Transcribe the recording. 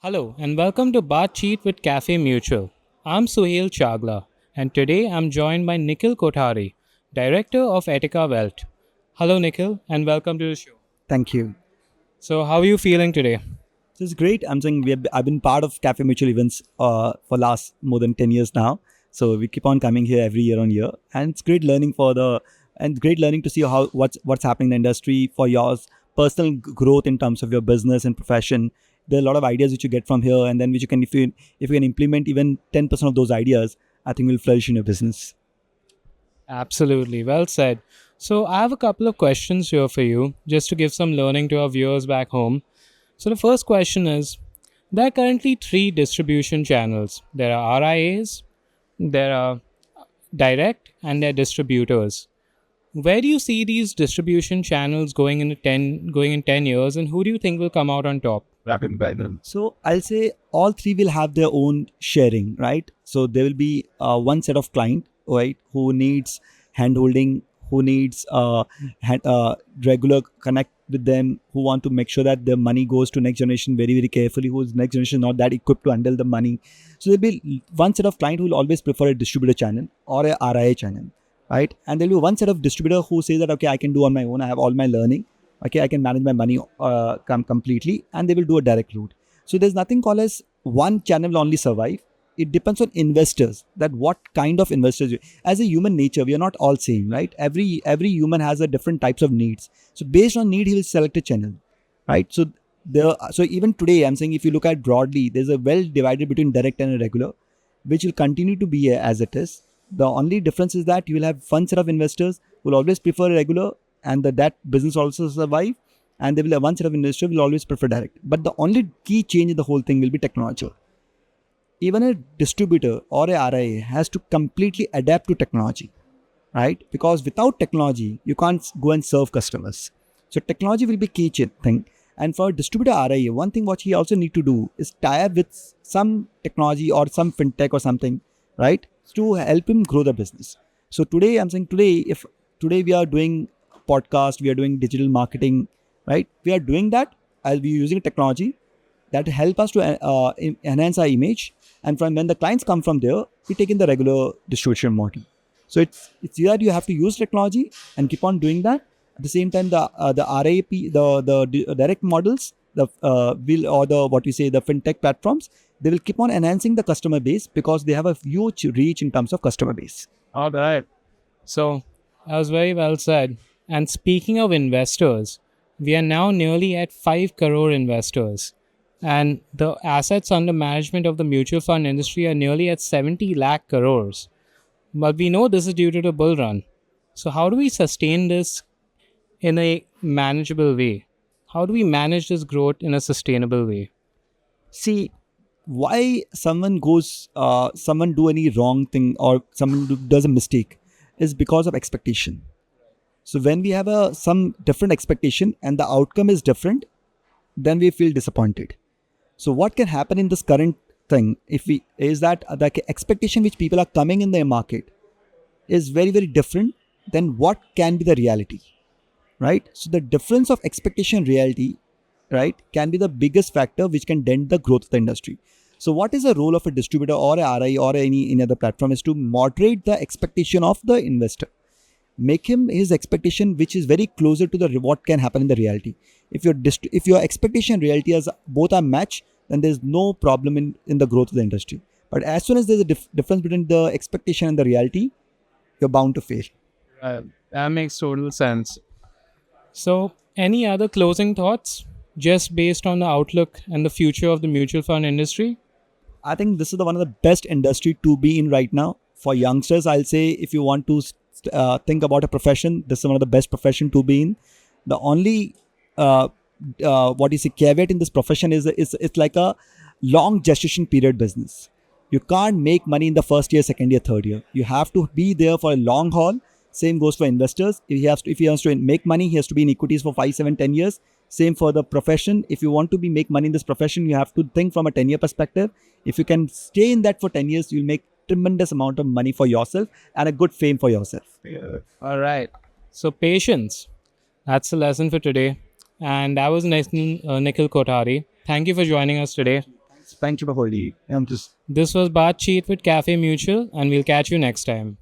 Hello and welcome to Cheat with Cafemutual. I'm Suhail Chagla and today I'm joined by Nikhil Kothari, Director of Etica Wealth. Hello Nikhil and welcome to the show. Thank you. So how are you feeling today? This is great. I'm saying I've been part of Cafe Mutual events for last more than 10 years now. So we keep on coming here every year on year, and it's great learning great learning to see how what's happening in the industry for your personal growth in terms of your business and profession. There are a lot of ideas which you get from here, and then which you can if you can implement even 10% of those ideas, I think will flourish in your business. Absolutely, well said. So I have a couple of questions here for you just to give some learning to our viewers back home. So the first question is there are currently three distribution channels. There are RIAs, there are direct, and there are distributors. Where do you see these distribution channels going in 10 years, and who do you think will come out on top? So I'll say all three will have their own sharing, right? So there will be one set of client, right, who needs handholding, who needs regular connect with them, who want to make sure that the money goes to next generation very very carefully. Who's next generation not that equipped to handle the money. So there'll be one set of client who will always prefer a distributor channel or a RIA channel, right? And there'll be one set of distributor who says that okay, I can do on my own. I have all my learning. Okay, I can manage my money completely, and they will do a direct route. So there's nothing called as one channel will only survive. It depends on investors, that what kind of investors as a human nature, we are not all same, right? Every human has a different types of needs. So based on need, he will select a channel, right? So even today, I'm saying if you look at broadly, there's a well divided between direct and a regular, which will continue to be as it is. The only difference is that you will have one set of investors who will always prefer regular, and that business also survive, and they will have one set of investors will always prefer direct. But the only key change in the whole thing will be technology. Even a distributor or a RIA has to completely adapt to technology, right? Because without technology, you can't go and serve customers. So technology will be key thing. And for distributor RIA, one thing what he also need to do is tie up with some technology or some fintech or something, right, to help him grow the business. So today, I'm saying if today we are doing podcast, we are doing digital marketing, right? We are doing that as we using technology that help us to enhance our image. And from when the clients come from there, we take in the regular distribution model. So it's either you have to use technology and keep on doing that. At the same time, the RAP, the direct models, the will or the what you say the fintech platforms, they will keep on enhancing the customer base because they have a huge reach in terms of customer base. All right. So that was very well said. And speaking of investors, we are now nearly at 5 crore investors. And the assets under management of the mutual fund industry are nearly at 70 lakh crores. But we know this is due to the bull run. So, how do we sustain this in a manageable way? How do we manage this growth in a sustainable way? See, why someone do any wrong thing or someone does a mistake is because of expectation. So when we have some different expectation and the outcome is different, then we feel disappointed. So what can happen in this current thing if we is that the expectation which people are coming in their market is very very different than what can be the reality, right? So the difference of expectation and reality, right, can be the biggest factor which can dent the growth of the industry. So what is the role of a distributor or a RI or any other platform is to moderate the expectation of the investor, make him his expectation which is very closer to the what can happen in the reality. If your expectation and reality as both are matched, then there's no problem in the growth of the industry. But as soon as there's a difference between the expectation and the reality, you're bound to fail. That makes total sense. So, any other closing thoughts just based on the outlook and the future of the mutual fund industry? I think this is one of the best industry to be in right now. For youngsters, I'll say if you want to think about a profession, this is one of the best profession to be in. The only what you say caveat in this profession is it's like a long gestation period business. You can't make money in the first year, second year, third year. You have to be there for a long haul. Same goes for investors. If he wants to make money, he has to be in equities for 5, 7, 10 years. Same for the profession. If you want to make money in this profession, you have to think from a 10-year perspective. If you can stay in that for 10 years, you'll make tremendous amount of money for yourself and a good fame for yourself. All right. So, patience. That's the lesson for today. And that was Nikhil Kothari. Thank you for joining us today. Thank you for holding. I'm just This was Baat Cheat with Cafe Mutual, and we'll catch you next time.